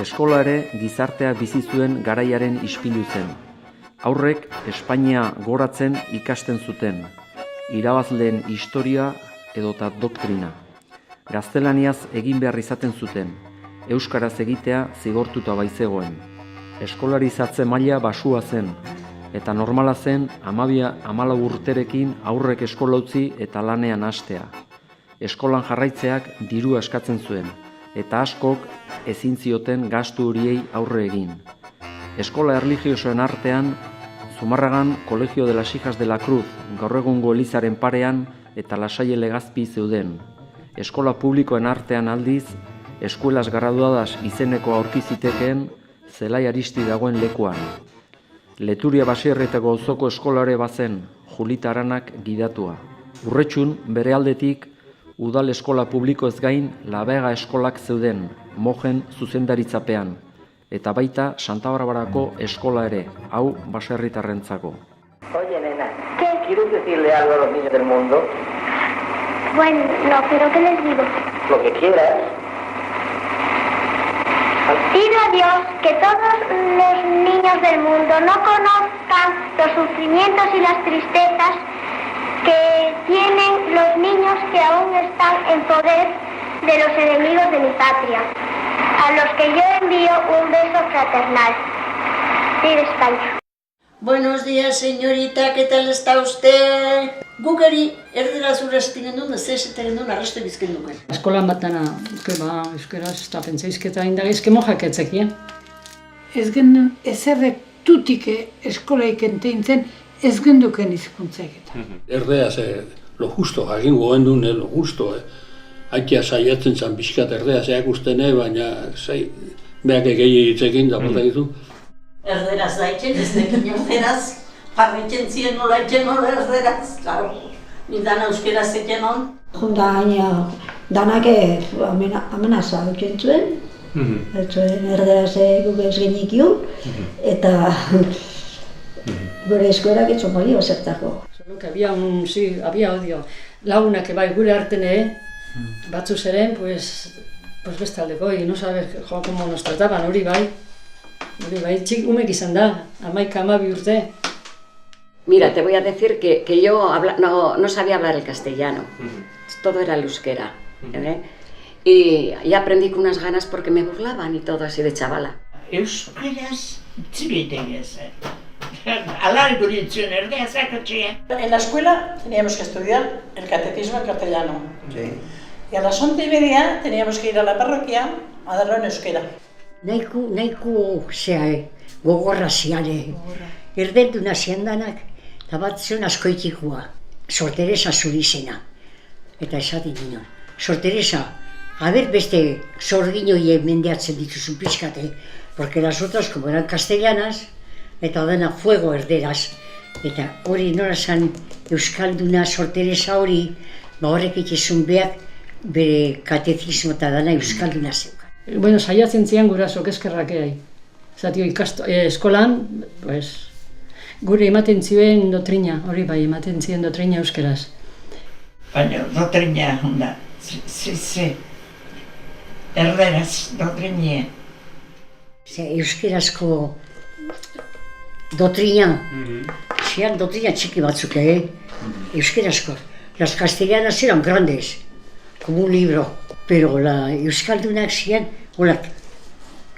Eskola ere gizartea bizi zuen garaiaren ispilu zen. Haurrek Espainia goratzen ikasten zuten, irabazleen historia edota doktrina. Gaztelaniaz egin behar izaten zuten, euskaraz egitea zigortuta baizegoen. Eskolarizatze maila baxua zen, eta normala zen 12-14 urterekin aurrek eskola utzi eta lanean hastea. Eskolan jarraitzeak dirua eskatzen zuen, eta askok ezin zioten gastu horiei aurre egin. Eskola erlijiosoen artean, Zumarragan Colegio de las Hijas de la Cruz, gaur egungo Elizaren parean eta Lasalle Legazpi zeuden. Eskola publikoen artean aldiz, Eskuelas Graduadas izeneko aurki zitekeen Zelai Aristi dagoen lekuan. Leturia Basierretako auzoko eskolare bazen, Julita Aranak gidatua. Urretxun, bere aldetik, udal eskola publiko ez gain Labega eskolak zeuden, mojen zuzendaritzapean, eta baita Santa Barbarako eskola ere, hau baserritarrentzako. Oye, nena, ¿quieres decirle algo a los niños del mundo? Bueno, no, pero ¿qué les digo? Lo que quieras. Pido a Dios que todos los niños del mundo no conozcan los sufrimientos y las tristezas que tienen los niños que aún están en poder de los enemigos de mi patria, a los que yo envío un beso fraternal. Viva España. Buenos días, señorita, ¿qué tal está usted? Gukari erderaz urreztinen duen, ez ezetaren duen arraste bizken duen. Eskolan batana, euskaraz eta pentsaizketa indagizke mojak etzekien. Ez gendun ezerrek tutike eskolaik enteintzen ez genduken hizkuntzaketan. Erdeaz, lo justo, jagin goen duen, lo justo. Aitea saiatzen zan bizkat erdeaz eakusten, baina beak egei hitzekin da bota ditu. Erderaz daitzen, ez nekin erderaz, parritzen ziren nola etxen nola erderaz, claro. Nindan euskeraz etxen hon. Junda gaina danak amenaza dutzen zuen, erderaz guk ez genikiun, eta gure eskuerak etxo mori bazertako. Había odio. Lagunak bai gure artene, batzu zeren, pues bestaldeko, y no sabes cómo nos trataban, hori bai, txik umek izan da, 11-12 urte. Mira, te voy a decir que yo no sabía hablar el castellano, todo era el euskera, y ya aprendí con unas ganas porque me burlaban y todo así de chavala. Euskeraz txibitegiaz, alar guritzen erdeazak atxea. En la escuela teníamos que estudiar el catecismo en castellano. Sí. Y a las 11:30 teníamos que ir a la parroquia a darlo en euskera. Nahiko gogorra ziare. Erdenduna zian danak, eta bat zion askoitikua, Sor Teresa Zurizena. Eta esaten ginen, Sor Teresa, haber beste sorginoie mendeatzen dituzun pixkate, porque las otras, como eran castellanas, eta dena fuego erderaz. Eta hori nora zan euskalduna Sor Teresa hori, horrek itxezun beak bere katezismo eta dena euskalduna zeukan. Bueno, saiatzen zian gurasok eskerrakeai. Zatio eskolan, pues, gure ematen zioen dotrina, hori bai, ematen ziren dotrina euskeraz. Baina dotrina honda, erderaz dotrinie. Euskerazko dotrina, zian dotrina txiki batzuk, euskerazko. Las castellanas eran grandes, como un libro, pero euskaldunak zian, hola,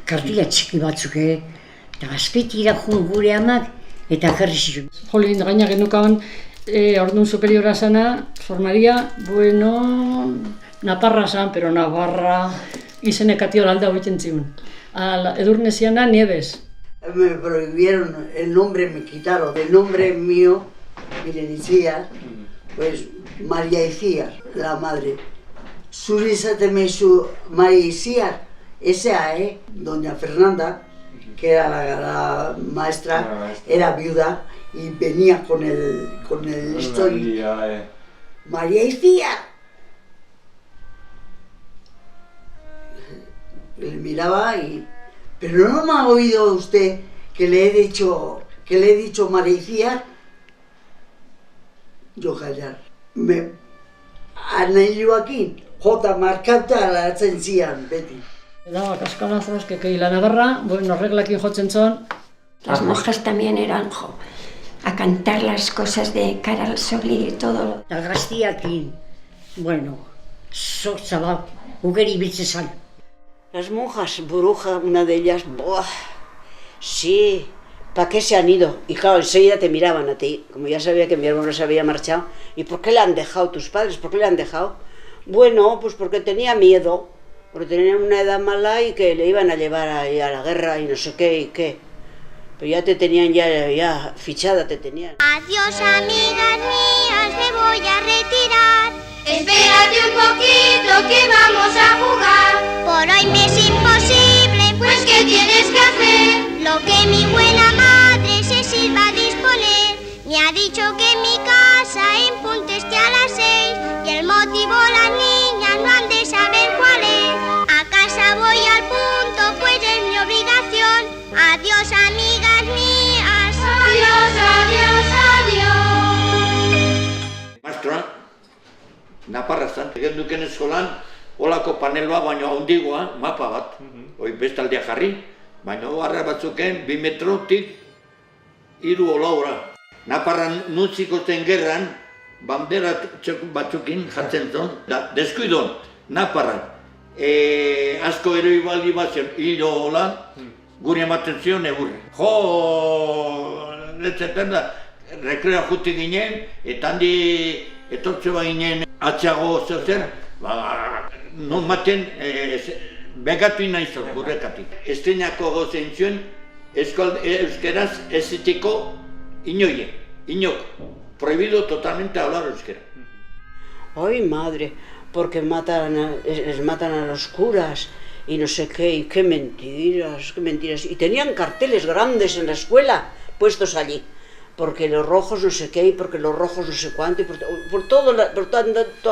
kartila txiki batzuk, eta azpeti irakun gure amak, eta jarri ziren. Jolin, gaina genukaban, orduan superiora zana, Sor Maria, bueno, Naparra zan, pero Navarra izenekatio alda hoiten ziun. Edurne ziana, Nieves. Me prohibieron el nombre, me quitaron el nombre mío, y le decía, pues, María Icíar, la madre. Surisa Temesu María Icíar, esa, doña Fernanda, que era la maestra, era viuda y venía con el story. María Icíar. Le miraba y... Pero no me ha oído usted que le he dicho María Icíar. jokaian. Anailuakin, jota markauta alatzen zian, beti. Daba kaskalazos, que la Navarra, bueno, reglakin jotzen zon. Las monjas también eran a cantar las cosas de cara al sol y todo. Eta gaztiakin, bueno, sortzala, ugeri biltzezan. Las monjas, bruja, una de ellas, ¡buah! Sí, ¿para qué se han ido? Y claro, enseguida te miraban a ti, como ya sabía que mi hermano se había marchado. ¿Y por qué le han dejado tus padres? ¿Por qué le han dejado? Bueno, pues porque tenía miedo, porque tenían una edad mala y que le iban a llevar a la guerra y no sé qué y qué. Pero ya te tenían ya fichada, te tenían. Adiós, amigas mías, me voy a retirar. Espérate un poquito que vamos a jugar. Por hoy me es imposible, pues ¿qué tienes que hacer? Lo que mi buena madre se sirva a disponer. Me ha dicho que en mi casa en punto esté a las 6 y el motivo las niñas no han de saber cuál es. A casa voy al punto, pues es mi obligación. Adiós, amigas mías. Adiós, adiós, adiós. Maestra, Naparra zan, egin duken eskolan, holako paneloa baino handigoa, mapa bat, hoi bestaldia jarri, baino harra batzuken 2 metrotik 3 olaura. Naparran nutziko zen gerran, bandera batzukin jartzen zon, da, deskuidon, Naparran, asko eroi baldi batzen hilo hola, gure ematen zion egurre. Jo, letzetan da, rekrea juti ginen, eta handi etortze ba ginen atxago zer, non maten begatu inaizot gurrekatik. Estrenako gozen zuen, euskeraz ez zitiko inok, prohibido totalmente hablar euskera. Ay, madre, porque les matan a los curas y no sé qué, y qué mentiras, qué mentiras. Y tenían carteles grandes en la escuela puestos allí, porque los rojos no sé qué, y porque los rojos no sé cuánto, y por toda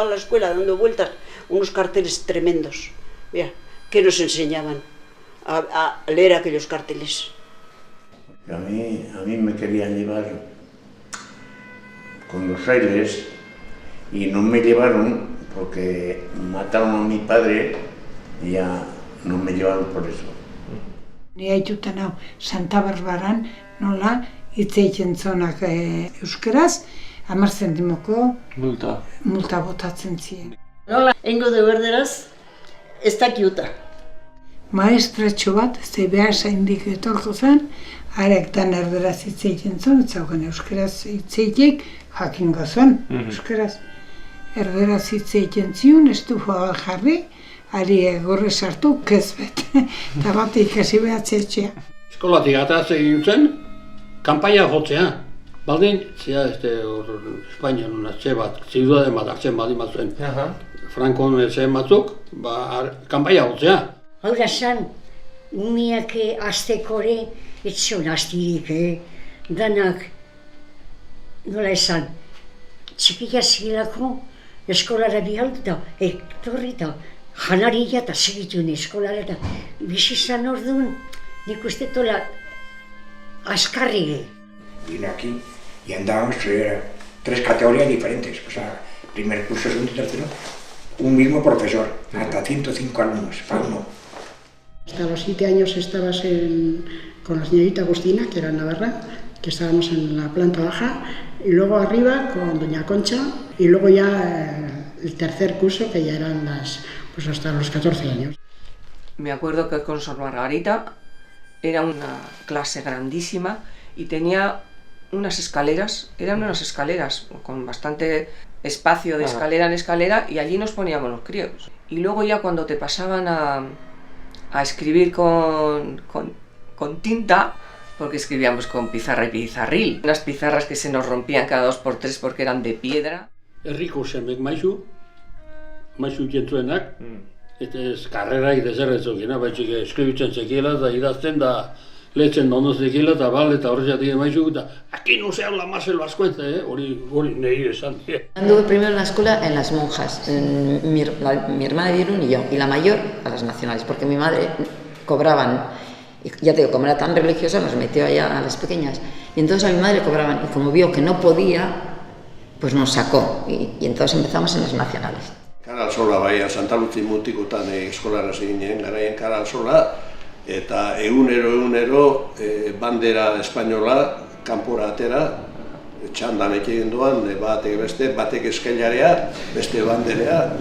la escuela dando vueltas, unos carteles tremendos. Mira, que nos enseñaban a leer aquellos carteles. A mí me querían llevar con los frailes y no me llevaron porque mataron a mi padre y ya no me llevaron por eso. Ni haitutan hau Santa Barbaran nola hitz egiten zonak euskeraz, 10 zentimoko multa botatzen ziren. Nola engo de berderaz ez dakiuta. Maestratxo bat, ze behar zaindik etorko zen, harek dan erderaz hitz egiten zon, ez zaugen euskeraz hitz egitek jakingo zen, euskeraz. Erderaz hitz egiten zion, estufa jarri, ari gorre sartu, kezbet, eta bat ikasi behatzetxea. Eskolatik ataz egin zen, kanpaia jotzea. Baldin, zea, Espainian unatxe bat, ziudade bat hartzen baldin bat zuen. Frankon zen batzuk, kanpaia jotzea. Haura zan, umiak aztekore, ez zon astirik, danak, nola esan, txikika zilako eskolara bihalduta, etorri eta janaria eta segituen eskolara eta bizizan orduan, nik uste tola askarri. Vine aquí y andábamos 3 categorías diferentes, o sea, primer curso, segundo y tercero, un mismo profesor, hasta 105 alumnos, para uno. Hasta los 7 años estabas con la señorita Agustina, que era navarra, que estábamos en la planta baja, y luego arriba con doña Concha, y luego ya el tercer curso, que ya eran pues hasta los 14 años. Me acuerdo que con Sor Margarita era una clase grandísima y tenía unas escaleras, eran unas escaleras con bastante espacio de escalera en escalera, y allí nos poníamos los críos. Y luego ya cuando te pasaban a escribir con tinta, porque escribíamos con pizarra y pizarril, unas pizarras que se nos rompían cada 2 por 3 porque eran de piedra. Herriko semek maizu jentzuenak, eta ez karreraik dezerretzokina, baitzik eskribitzen zekiela eta idazten da letzen ondo zekiela eta eta horretzatik maizu, eta aquí no se habla más el vascuence, hori nehi esan. Anduve primero en la escuela en las monjas, mi hermana Virun y yo, y la mayor a las nacionales, porque mi madre cobraban, y ya te digo, como era tan religiosa, nos metió allá a las pequeñas, y entonces a mi madre cobraban, y como vio que no podía, pues nos sacó y entonces empezamos en las nacionales. Kara Alsola, bai, Santa Luzi mutikutan eskolara ziginen, garaien Kara Alsola, eta egunero bandera espainola kanpora atera, txandan egin duan, batek beste, batek eskailarea, beste banderea,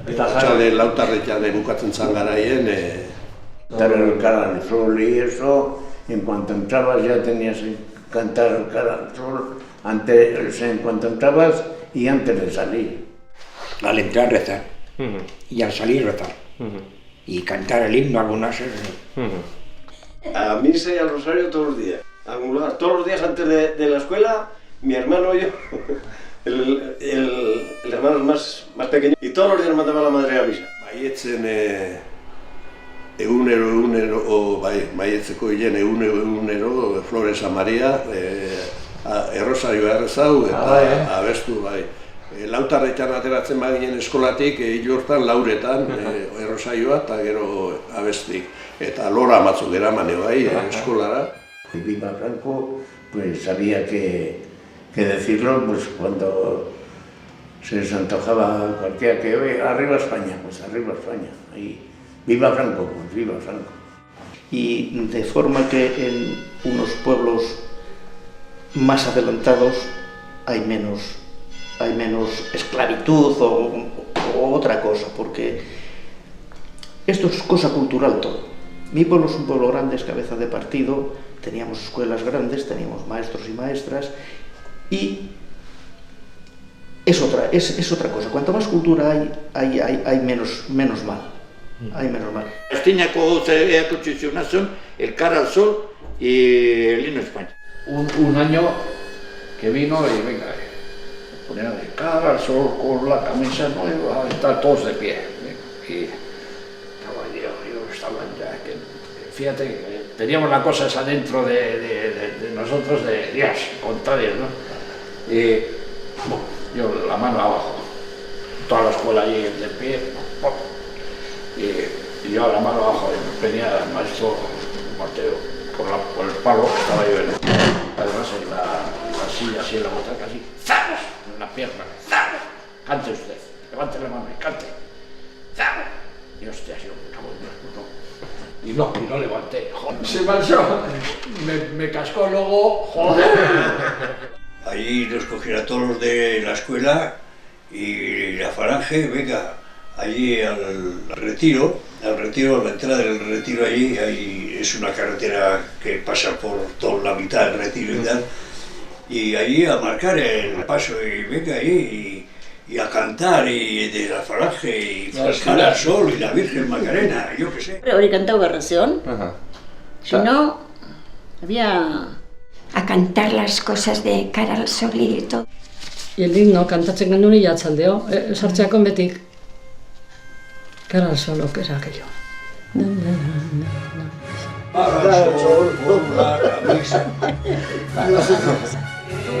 eta txale lautarretan bukatzen zan garaien. Cantar el Cara al Sol y eso, en cuanto entrabas ya tenías que cantar el Cara al Sol, en cuanto entrabas y antes de salir. Al entrar rezar, y al salir rezar, y cantar el himno algunas. A misa y al rosario todos los días. Todos los días antes de la escuela, mi hermano y yo, el hermano más pequeño, y todos los días mandaba la madre a misa. Baietzen egunero, baietzeko hilen egunero, Floresa Maria, errosarioa errezau eta abestu, bai. Lautarretan ateratzen baginen eskolatik, hilo hortan lauretan errosarioa eta gero abestik. Eta lora batzuk eraman bai eskolara. Viva Franco, pues había que decirlo pues cuando se les antojaba cualquiera que oye, arriba España, pues arriba España. Y viva Franco, pues viva Franco. Y de forma que en unos pueblos más adelantados hay menos esclavitud o otra cosa, porque esto es cosa cultural todo. Mi pueblo es un pueblo grande, es cabeza de partido, teníamos escuelas grandes, teníamos maestros y maestras, y es otra cosa. Cuanto más cultura hay menos mal. Hay menos mal. Castiñako son el Cara al Sol y el himno España. Un año que vino y venga, ponía de Cara al Sol con la camisa nueva, estar todos de pie. Y estaba ya, fíjate, que teníamos la cosa esa dentro de nosotros de días contrarios, ¿no? Y yo la mano abajo, toda la escuela allí de pie, y yo la mano abajo, y venía el maestro Mateo con el palo que estaba yo además en la silla, así en la butaca, así, ¡zas! En la pierna, ¡zas! Cante usted, levante la mano y cante, ¡zas! Y hostia, yo me cago en Dios, y no levanté, joder. Se marchó, me cascó luego, joder. Allí nos cogieron a todos los de la escuela y la falange, venga, allí al retiro, a la entrada del retiro allí es una carretera que pasa por toda la mitad del retiro y tal, y allí a marcar el paso y venga allí y a cantar y de la falange y Cara al Sol y la Virgen Macarena, yo qué sé. Hori cantau berrezion, si no, había... A cantar las cosas de Cara al Sol y todo. Y el himno kantatzen genuen ilatzaldeo, sartzeakon betik. Cara al Sol, ¿qué es aquello? Cara al Sol con la camisa. Tú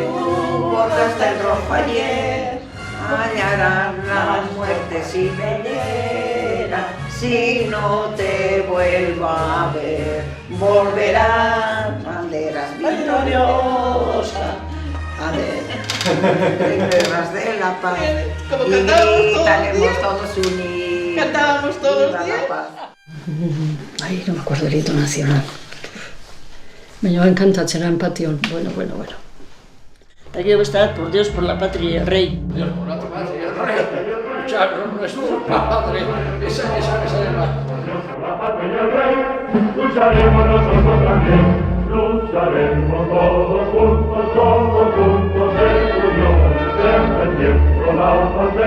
borraste el rojo ayer, hallarán las muertes y venera. Si no te vuelvo a ver, volverán banderas victoriosas. A ver, guerras de la paz. Y estaremos todos unidos. Cantábamos todos los días. Ay, no me acuerdo el hito nacional. Me llevaba encantatzen en patio. Bueno. Aquí debe estar, por Dios, por la patria y el rey. Dios, por la patria y el rey. Luchar nuestro padre. Esa es la... Lucharemos nosotros también, lucharemos todos juntos, el unión, defendiendo la bandera.